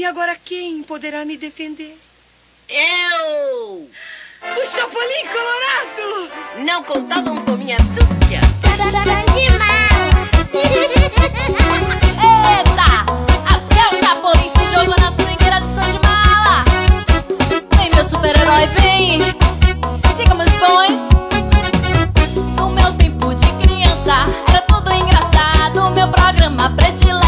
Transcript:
agora quem poderá me defender? Eu! O Chapolin Colorado! Não contavam com minha astúcia. Eita! Até o Chapolin se jogou na sangueira de São de Mala. Vem, meu super-herói, vem! Siga meus bons. No meu tempo de criança era tudo engraçado. Meu programa predileto